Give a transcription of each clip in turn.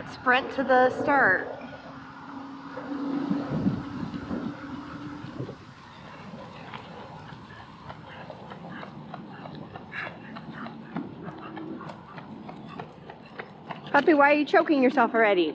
not sprint to the start. Puppy, why are you choking yourself already?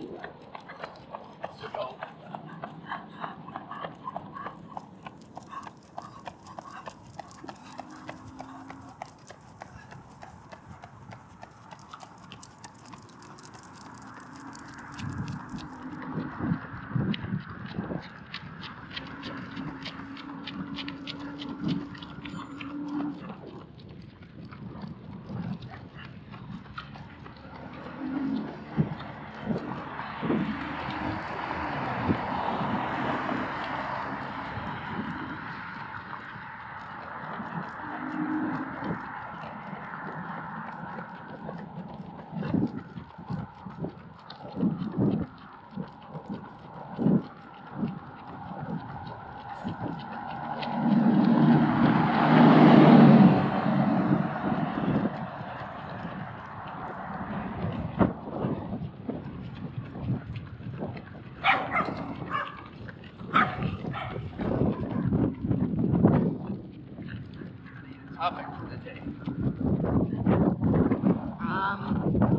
Topic for the day.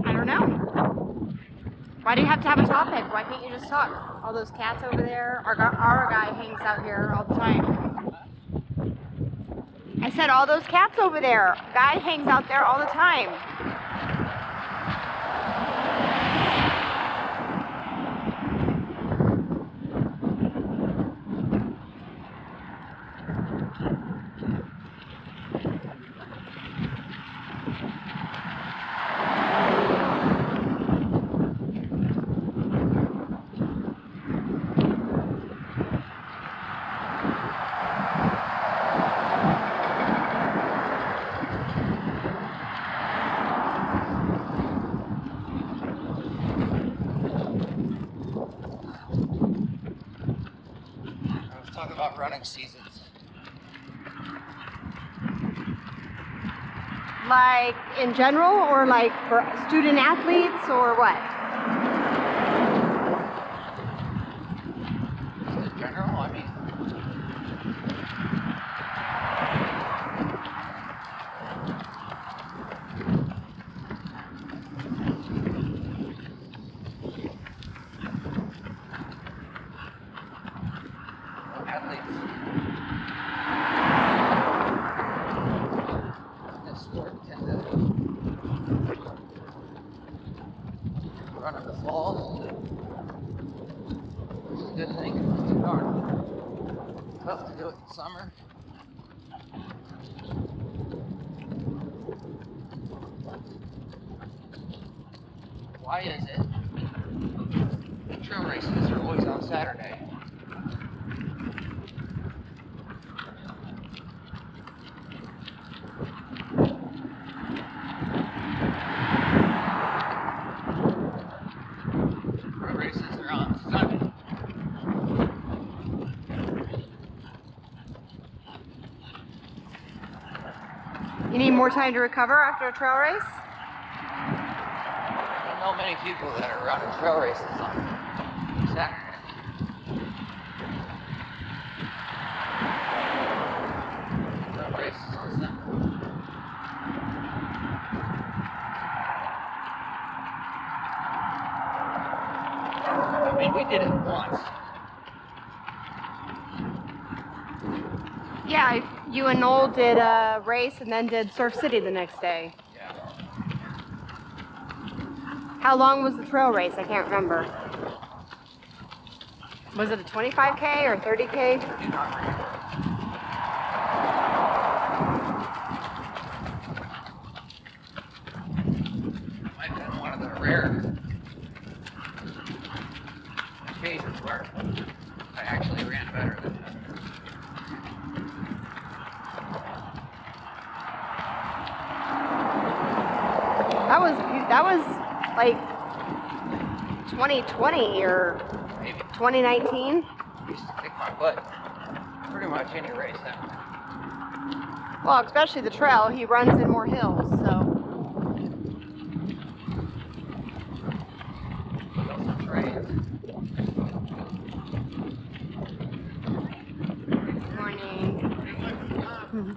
I don't know. Why do you have to have a topic? Why can't you just talk? All those cats over there. Our guy hangs out here all the time. I said all those cats over there. Guy hangs out there all the time. Talk about running seasons. Like in general, or like for student athletes, or what? In general, I mean. Run in the fall. It's a good thing. It's too darn tough to do it in summer. Why is it trail races are always on Saturday? You need more time to recover after a trail race? I don't know many people that are running trail races on Saturday. Trail races on Sunday. I mean, we did it once. Yeah, you and Noel did a race and then did Surf City the next day. Yeah. How long was the trail race? I can't remember. Was it a 25K or 30K? I do not remember. Might have been one of the rare occasions where I actually ran better than that. That was like 2020 or Maybe. 2019. I used to kick my butt pretty much any race now. Well, especially the trail. He runs in more hills, so.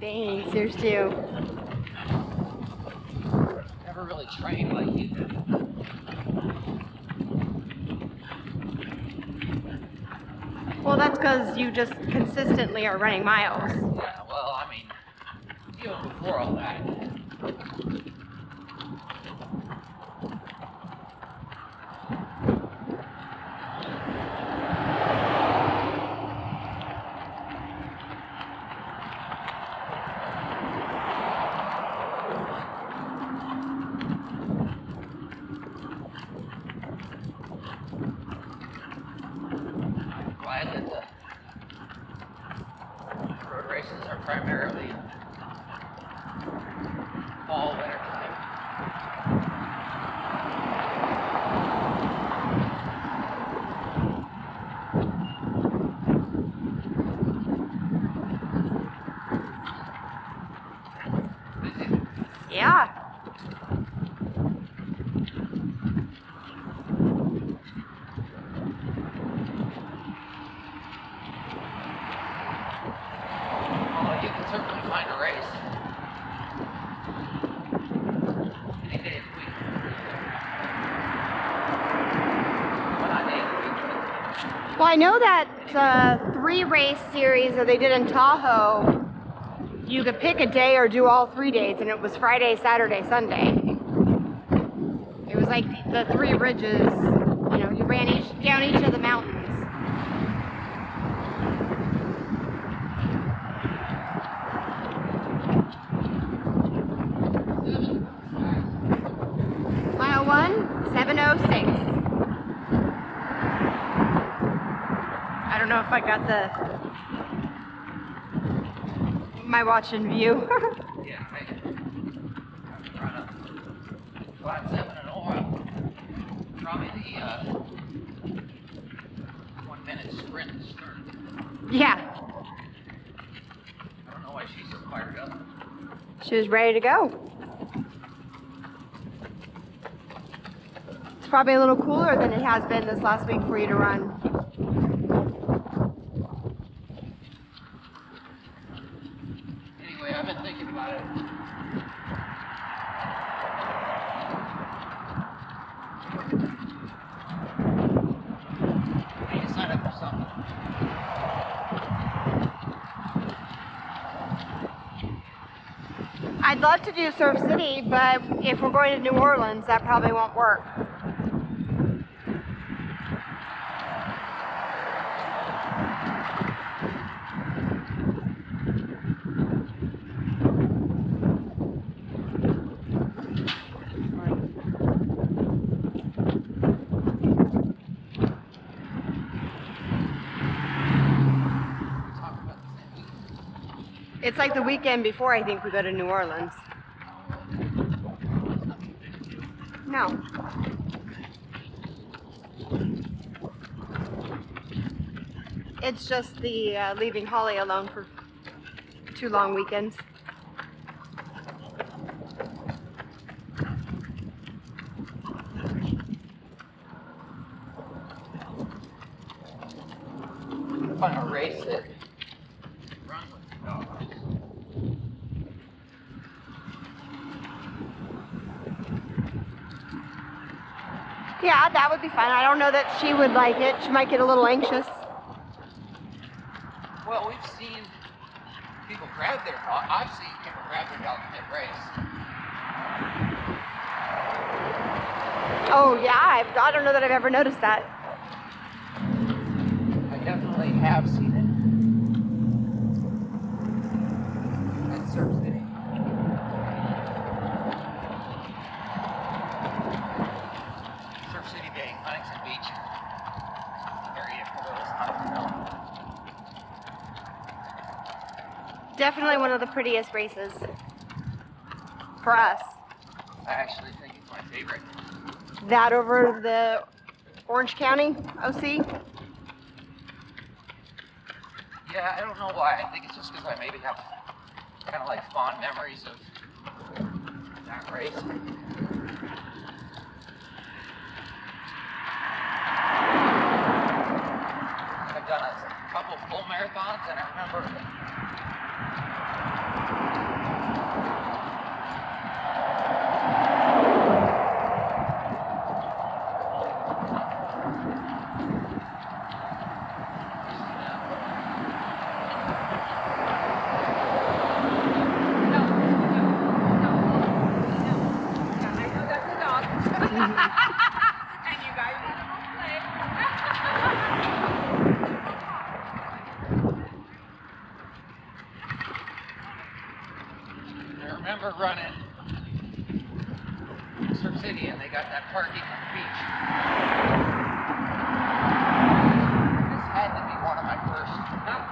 Thanks, yours too. Never really trained like you did. Well, that's because you just consistently are running miles. Yeah, well, I mean, even before all that. Glad that the road races are primarily fall, winter time. Yeah. Well, you can certainly find a race any day of the week. Well, not day of the week, but Well, I know that 3-race series that they did in Tahoe, you could pick a day or do all 3 days, and it was Friday, Saturday, Sunday. It was like the 3 ridges, you know, you ran down each of the mountains. Mile 1, 7:06. I don't know if I got my watch in view. yeah, I run a 5.7 in oil. Probably the 1-minute sprint to start. Yeah, I don't know why she's so fired up. she was ready to go. It's probably a little cooler than it has been this last week for you to run. Anyway, I've been thinking about it. I need to sign up for something. I'd love to do Surf City, but if we're going to New Orleans, that probably won't work. It's like the weekend before I think we go to New Orleans. No. It's just the leaving Holly alone for 2 long weekends. Find a race that run with the dogs. Yeah, that would be fun. I don't know that she would like it. She might get a little anxious. Well, we've seen people grab their dog. I've seen people grab their dog mid-race. Oh yeah, I don't know that I've ever noticed that. I definitely have seen it. At Surf City. Surf City being Huntington Beach area for those not to know. Definitely one of the prettiest races for us. I actually think it's my favorite. That over the Orange County OC? Yeah, I don't know why. I think it's just because I maybe have kind of like fond memories of that race. I've done a couple full marathons, and I remember parking on the beach. This had to be one of my first,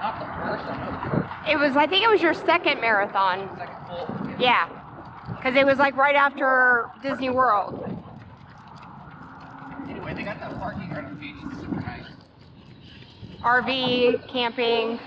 not the first, I know the first. It was, I think it was your second marathon. Second full. Yeah. Because it was like right after Disney World. Anyway, they got that parking right on the beach. It's super nice. RV, camping.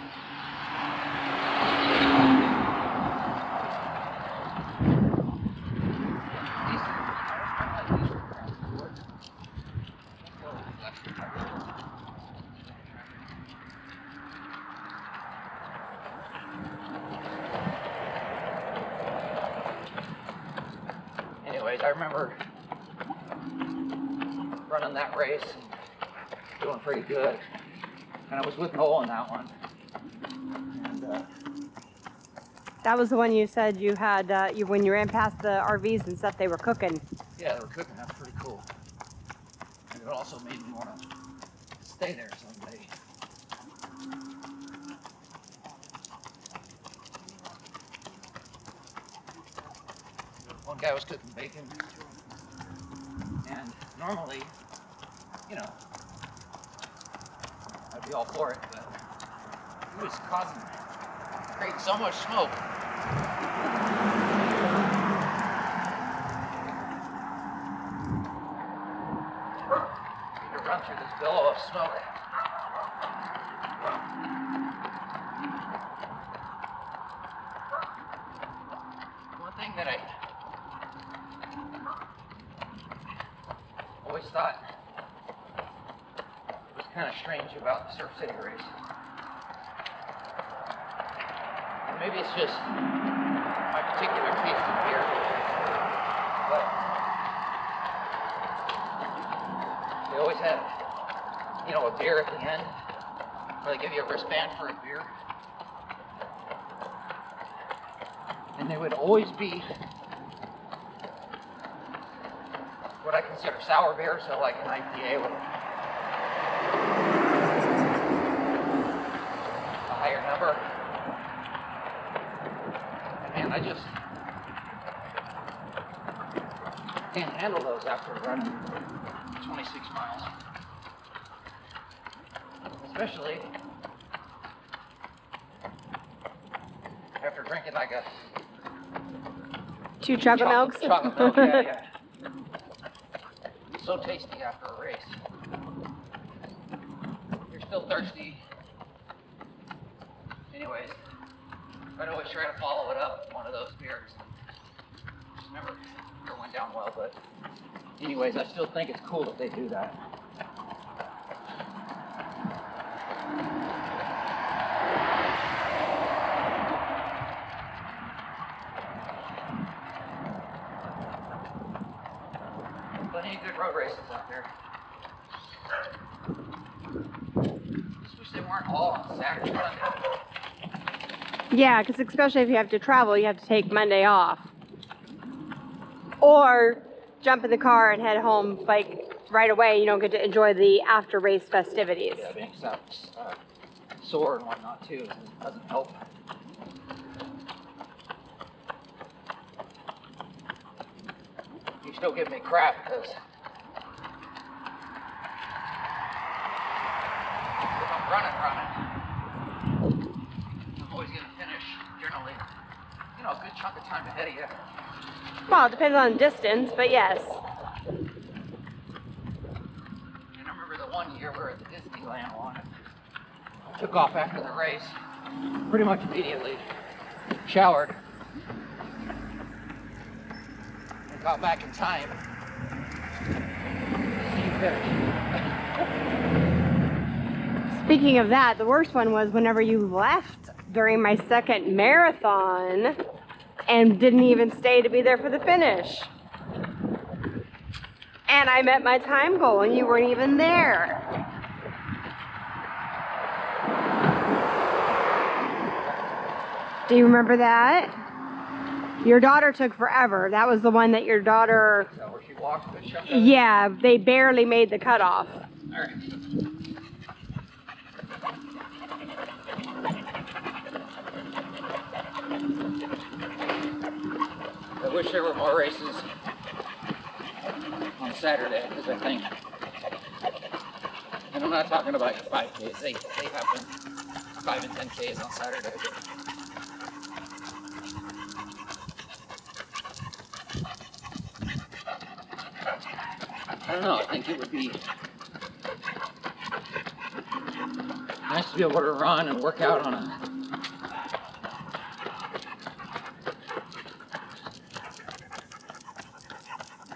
Anyways, I remember running that race and doing pretty good. And I was with Noel on that one. And That was the one you said you had, when you ran past the RVs and stuff, they were cooking. yeah, they were cooking. That's pretty cool. And it also made me want to stay there someday. One guy was cooking bacon. And normally, you know, I'd be all for it, but he was creating so much smoke. You could run through this billow of smoke. One thing that I always thought was kind of strange about the Surf City race. And maybe it's just my particular taste in beer, but they always had, you know, a beer at the end, or they give you a wristband for a beer. And they would always be what I consider sour beer, so like an IPA with a higher number. And man, I just can't handle those after running 26 miles. Especially after drinking like a 2 chocolate milks. Chocolate milk, yeah. So tasty after a race. You're still thirsty. Anyways, I'd always try to follow it up with one of those beers. Just never went down well, but anyways, I still think it's cool that they do that. Plenty of good road races out there. Just wish they weren't all on Saturday, Sunday. Yeah, because especially if you have to travel, you have to take Monday off. Or jump in the car and head home like right away. You don't get to enjoy the after race festivities. Yeah, being sore and whatnot too doesn't help. You still give me crap because if I'm running, I'm always going to finish generally, you know, a good chunk of time ahead of you. Well, it depends on distance, but yes. And I remember the one year we were at the Disneyland one. I took off after the race, pretty much immediately, showered, and got back in time to see you finish. Speaking of that, the worst one was whenever you left during my second marathon and didn't even stay to be there for the finish. And I met my time goal and you weren't even there. Do you remember that? Your daughter took forever. That was the one that your daughter... So where she walked, but shoved up. Yeah, they barely made the cutoff. All right. I wish there were more races on Saturday because I think, and I'm not talking about your 5Ks, they happen 5 and 10Ks on Saturday. But I don't know, I think it would be nice to be able to run and work out on a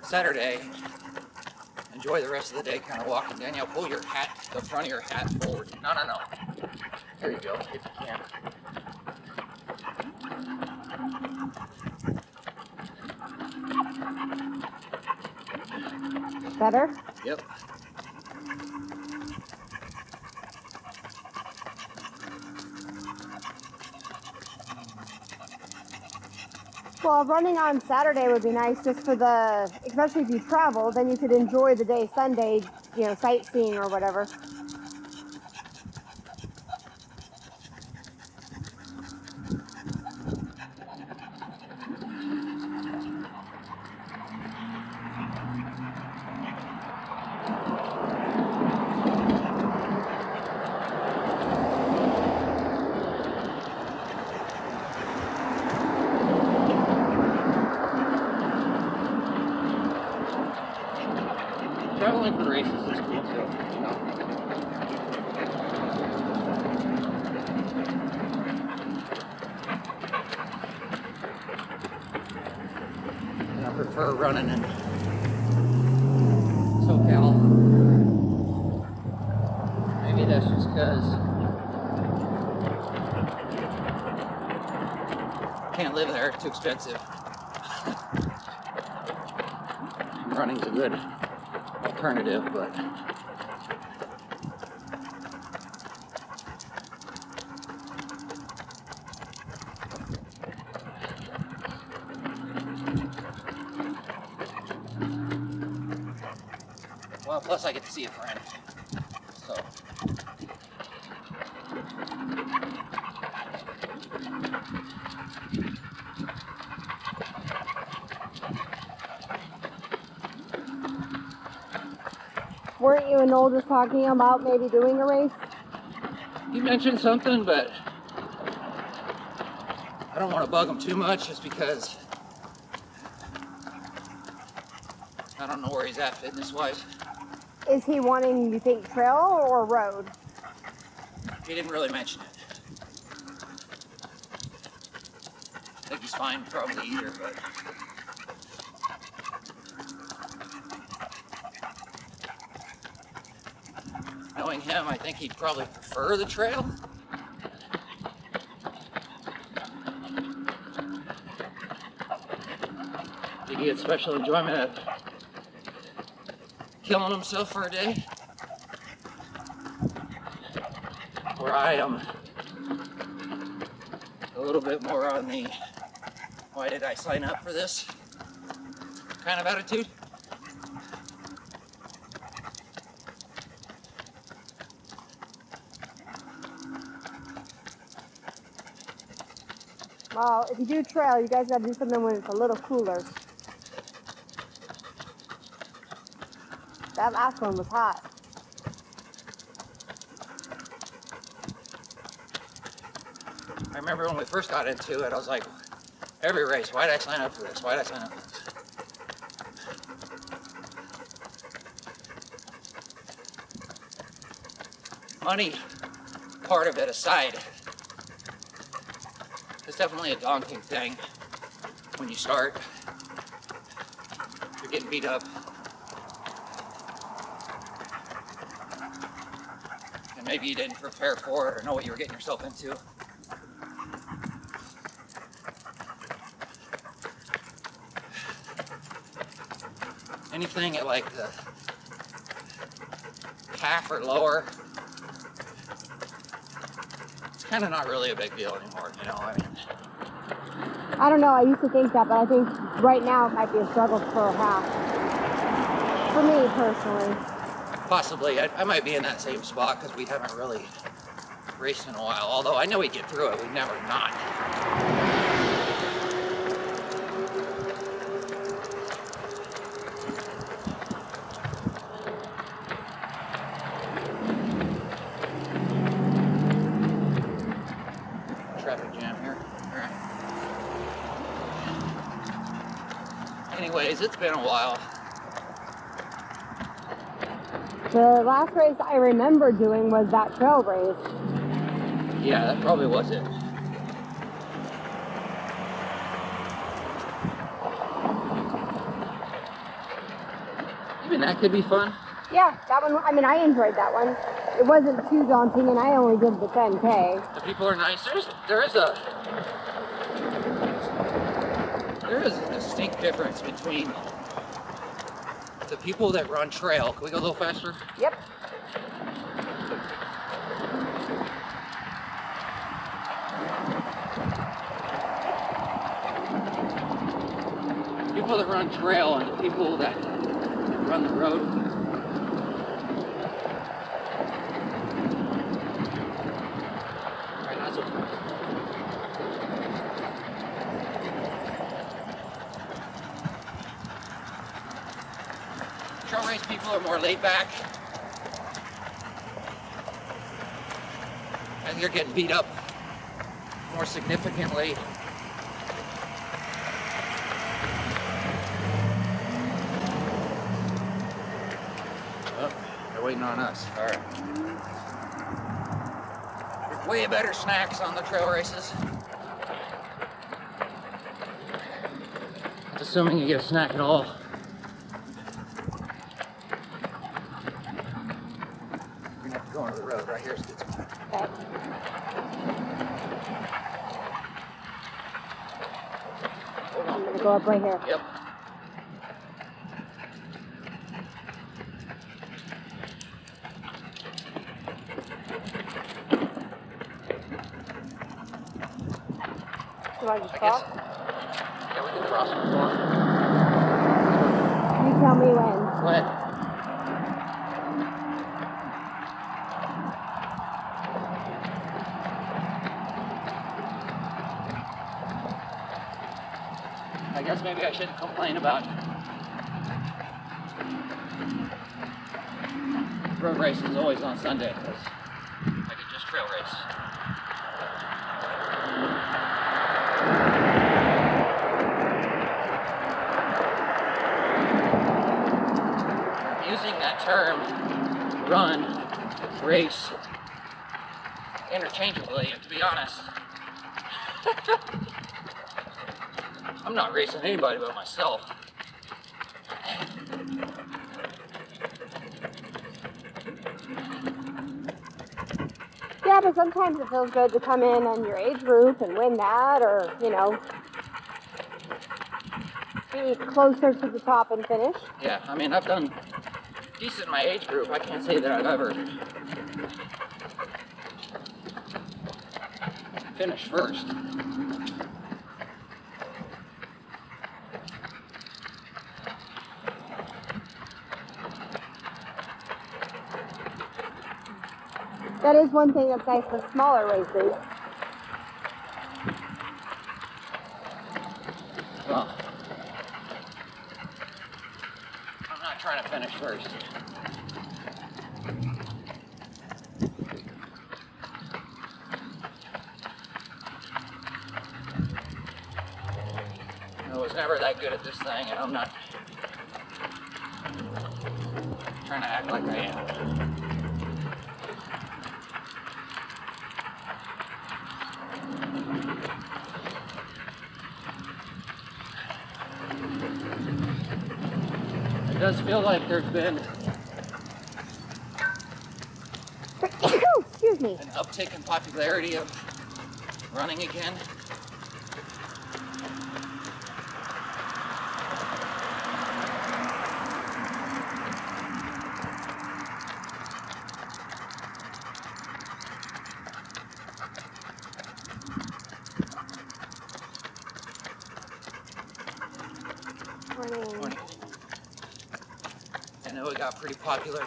Saturday. Enjoy the rest of the day kind of walking. Danielle, pull your hat, the front of your hat forward. No. There you go, if you can. Better? Yep. Well, running on Saturday would be nice just for the, especially if you travel, then you could enjoy the day Sunday, you know, sightseeing or whatever. Traveling for the races is cool too. And I prefer running in SoCal. Maybe that's just because I can't live there, it's too expensive. Running's a good alternative, but well, plus I get to see a friend, so Weren't you and Noel just talking about maybe doing a race? he mentioned something, but I don't want to bug him too much just because I don't know where he's at fitness-wise. Is he wanting, you think, trail or road? He didn't really mention it. I think he's fine probably either, but knowing him, I think he'd probably prefer the trail. I think he gets special enjoyment of killing himself for a day. Where I am a little bit more on the why did I sign up for this kind of attitude. Well, if you do trail, you guys got to do something when it's a little cooler. That last one was hot. I remember when we first got into it, I was like, every race, why did I sign up for this? Why did I sign up for this? Money part of it aside, it's definitely a daunting thing when you start. You're getting beat up. And maybe you didn't prepare for it or know what you were getting yourself into. Anything at like the half or lower, it's kind of not really a big deal anymore, you know, I mean. I don't know, I used to think that, but I think right now it might be a struggle for a half. For me, personally. Possibly. I might be in that same spot because we haven't really raced in a while, although I know we get through it, we've never not. Anyways, it's been a while. The last race I remember doing was that trail race. Yeah, that probably was it. Even that could be fun. Yeah, that one, I mean, I enjoyed that one. It wasn't too daunting, and I only did the 10K. The people are nice. There is a distinct difference between the people that run trail. Can we go a little faster? Yep. People that run trail and the people that run the road. Alright, not so fast. Trail race people are more laid back. I think they're getting beat up more significantly. Oh, they're waiting on us. All right. Way better snacks on the trail races. That's assuming you get a snack at all. We're gonna have to go onto the road. Right here's a good spot. Okay. I'm gonna go up right here. Yep. Do I just I stop? guess. Yeah, we can cross before. You tell me when. When? I guess maybe I shouldn't complain about road races always on Sunday, because I could just trail race. Using that term, run, race, interchangeably, and to be honest, I'm not racing anybody but myself. Yeah, but sometimes it feels good to come in on your age group and win that, or, you know, be closer to the top and finish. Yeah, I mean, I've done decent in my age group. I can't say that I've ever finished first. That is one thing that's nice with smaller races. Well, I'm not trying to finish first. I was never that good at this thing, and I'm not trying to act like I am. It does feel like there's been Excuse me. an uptick in popularity of running again. Morning. I know it got pretty popular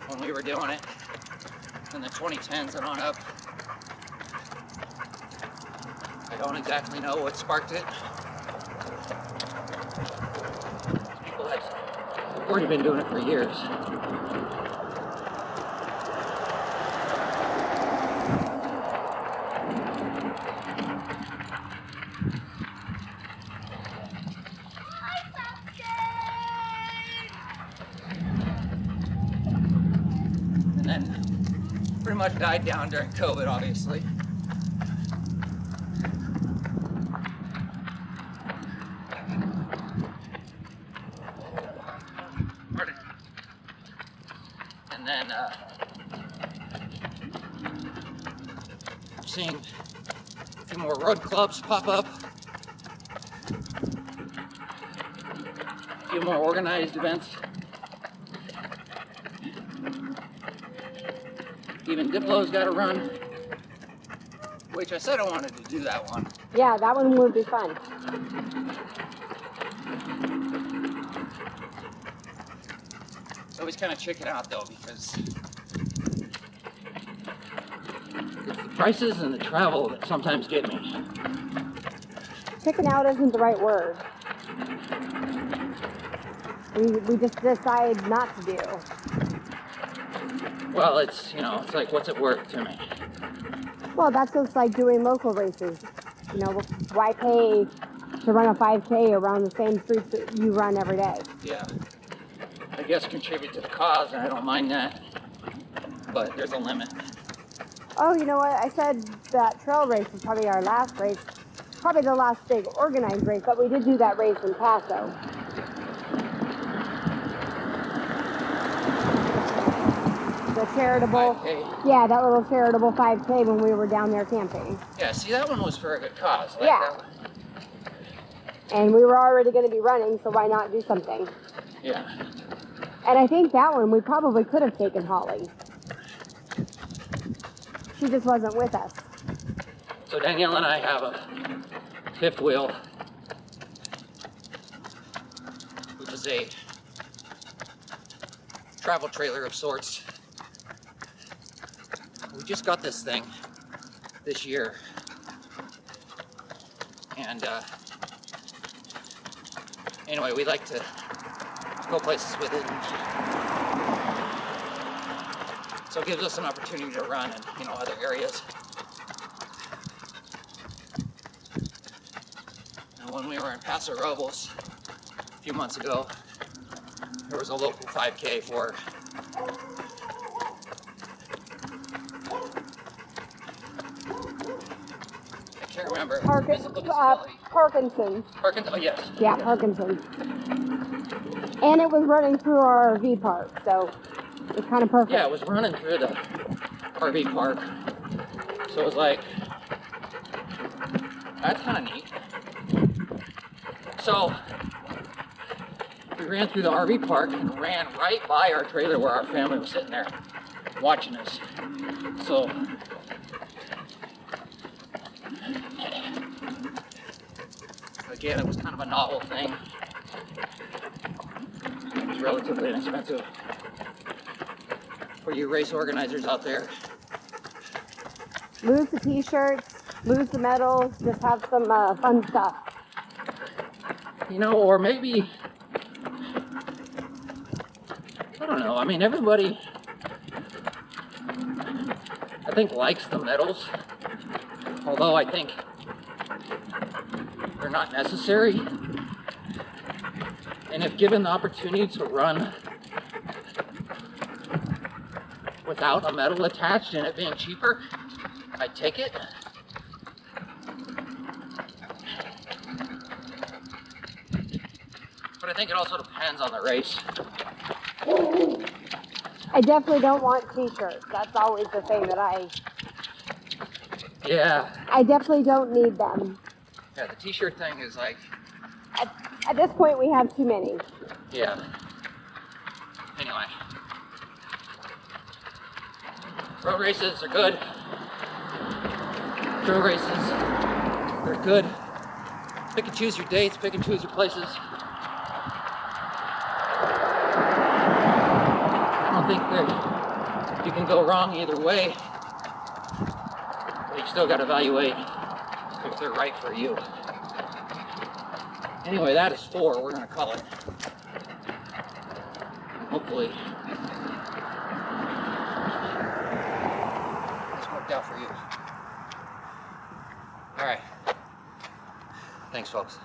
when we were doing it in the 2010s and on up. I don't exactly know what sparked it. People had already been doing it for years. pretty much died down during COVID, obviously. And then I'm seeing a few more road clubs pop up. A few more organized events. Even Diplo's got a run, which I said I wanted to do that one. Yeah, that one would be fun. I always kind of chicken out though, because it's the prices and the travel that sometimes get me. Chicken out isn't the right word. We just decide not to do. Well, it's, you know, it's like, what's it worth to me? Well, that's just like doing local races. You know, why pay to run a 5K around the same streets that you run every day? Yeah. I guess contribute to the cause, and I don't mind that, but there's a limit. Oh, you know what? I said that trail race was probably our last race, probably the last big organized race, but we did do that race in Paso. The charitable, 5K. yeah, that little charitable 5K when we were down there camping. Yeah, see, that one was for a good cause. Like Yeah. That one. And we were already going to be running, so why not do something? Yeah. And I think that one we probably could have taken Holly. She just wasn't with us. So Danielle and I have a fifth wheel, which is a travel trailer of sorts. We just got this thing this year, and anyway, we like to go places with it. So it gives us an opportunity to run in, you know, other areas. And when we were in Paso Robles a few months ago, there was a local 5K for I can't remember. Physical disability. Parkinson's. Oh yes. Yeah, Parkinson's. And it was running through our RV park, so it's kind of perfect. Yeah, it was running through the RV park. So it was like, that's kind of neat. So we ran through the RV park and ran right by our trailer where our family was sitting there watching us. So again, it was kind of a novel thing. It was relatively inexpensive for you race organizers out there. Lose the t-shirts, lose the medals, just have some fun stuff. You know, or maybe, I don't know, I mean, everybody, I think, likes the medals, although I think they're not necessary. And if given the opportunity to run without a medal attached and it being cheaper, I'd take it. But I think it also depends on the race. I definitely don't want t-shirts. That's always the thing that Yeah. I definitely don't need them. Yeah, the t-shirt thing is like, At this point, we have too many. yeah. Anyway. Road races are good. Trail races, they're good. Pick and choose your dates, pick and choose your places. I don't think that you can go wrong either way, but you still got to evaluate if they're right for you. Anyway, that is 4, we're going to call it. Hopefully, this worked out for you. All right. Thanks, folks.